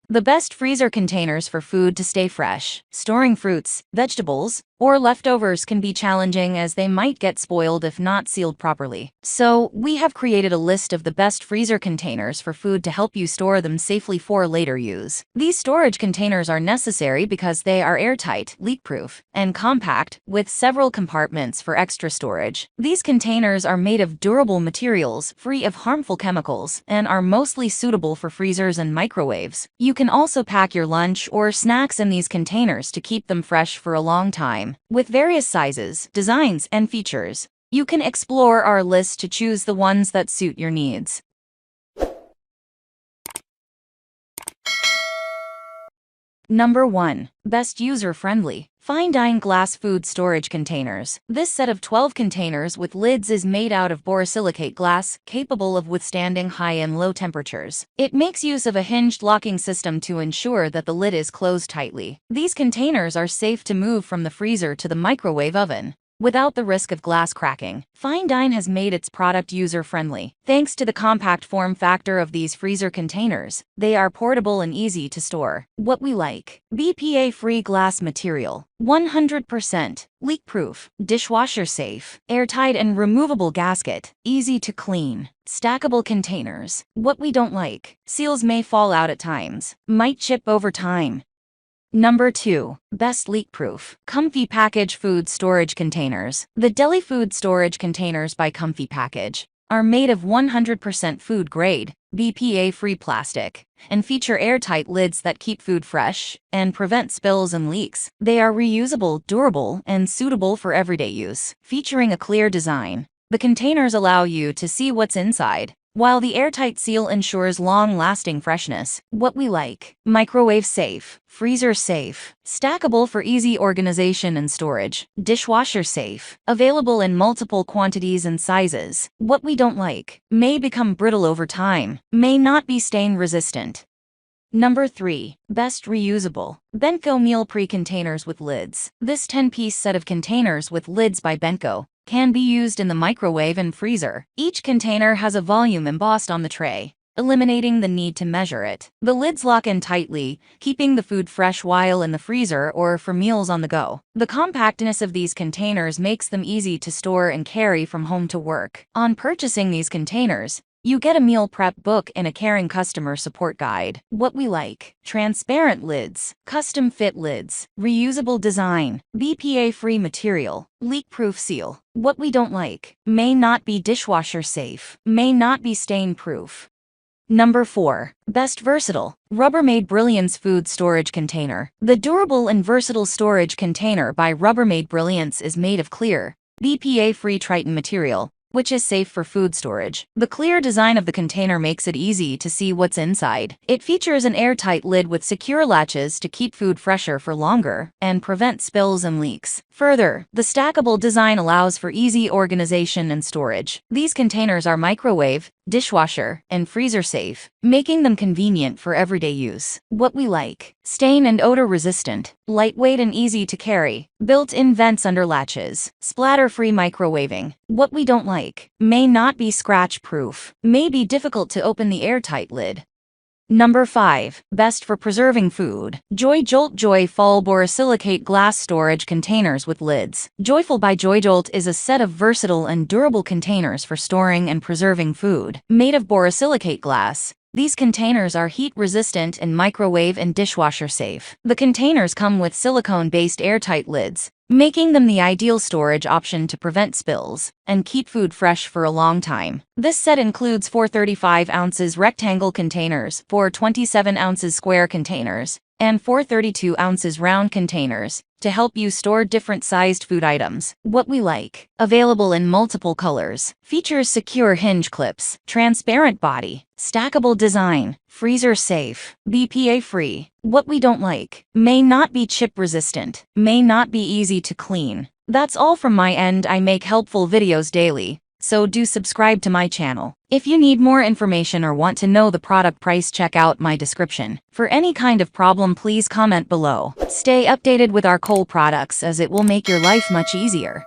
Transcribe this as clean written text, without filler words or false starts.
The best freezer containers for food to stay fresh. Storing fruits, vegetables, or leftovers can be challenging as they might get spoiled if not sealed properly. So, we have created a list of the best freezer containers for food to help you store them safely for later use. These storage containers are necessary because they are airtight, leak-proof, and compact, with several compartments for extra storage. These containers are made of durable materials, free of harmful chemicals, and are mostly suitable for freezers and microwaves. You can also pack your lunch or snacks in these containers to keep them fresh for a long time. With various sizes, designs, and features, you can explore our list to choose the ones that suit your needs. Number 1. Best user-friendly. Fine Dine glass food storage containers. This set of 12 containers with lids is made out of borosilicate glass, capable of withstanding high and low temperatures. It makes use of a hinged locking system to ensure that the lid is closed tightly. These containers are safe to move from the freezer to the microwave oven without the risk of glass cracking. Fine Dine has made its product user-friendly. Thanks to the compact form factor of these freezer containers, they are portable and easy to store. What we like. BPA-free glass material. 100% leak-proof, dishwasher-safe, airtight and removable gasket, easy to clean. Stackable containers. What we don't like. Seals may fall out at times, might chip over time. Number 2. Best leak-proof. Comfy Package food storage containers. The Deli food storage containers by Comfy Package are made of 100% food-grade, BPA-free plastic, and feature airtight lids that keep food fresh and prevent spills and leaks. They are reusable, durable, and suitable for everyday use. Featuring a clear design, the containers allow you to see what's inside, while the airtight seal ensures long-lasting freshness. What we like. Microwave safe, freezer safe, stackable for easy organization and storage, dishwasher safe, available in multiple quantities and sizes. What we don't like. May become brittle over time, may not be stain resistant. Number 3. Best reusable. Benko meal pre-containers with lids. This 10-piece set of containers with lids by Benko can be used in the microwave and freezer. Each container has a volume embossed on the tray, eliminating the need to measure it. The lids lock in tightly, keeping the food fresh while in the freezer or for meals on the go. The compactness of these containers makes them easy to store and carry from home to work. On purchasing these containers, you get a meal prep book and a caring customer support guide. What we like. Transparent lids, custom fit lids, reusable design, BPA-free material, leak-proof seal. What we don't like. May not be dishwasher safe, may not be stain-proof. Number 4. Best versatile. Rubbermaid Brilliance food storage container. The durable and versatile storage container by Rubbermaid Brilliance is made of clear, BPA-free Triton material, which is safe for food storage. The clear design of the container makes it easy to see what's inside. It features an airtight lid with secure latches to keep food fresher for longer and prevent spills and leaks. Further, the stackable design allows for easy organization and storage. These containers are microwave, dishwasher, and freezer safe, making them convenient for everyday use. What we like. Stain and odor resistant, lightweight and easy to carry, built-in vents under latches, splatter-free microwaving. What we don't like. May not be scratch-proof, may be difficult to open the airtight lid. Number 5. Best for preserving food. Joy-Jolt Joyful borosilicate glass storage containers with lids. Joyful by Joy-Jolt is a set of versatile and durable containers for storing and preserving food. Made of borosilicate glass, these containers are heat-resistant and microwave and dishwasher safe. The containers come with silicone-based airtight lids, making them the ideal storage option to prevent spills and keep food fresh for a long time. This set includes 4 35 ounces rectangle containers, 4 27 ounces square containers, and 4 32 ounces round containers to help you store different sized food items. What we like. Available in multiple colors. Features secure hinge clips, transparent body, stackable design, freezer safe, BPA free. What we don't like. May not be chip resistant, may not be easy to clean. That's all from my end. I make helpful videos daily, so do subscribe to my channel. If you need more information or want to know the product price, check out my description. For any kind of problem, please comment below. Stay updated with our Cole products as it will make your life much easier.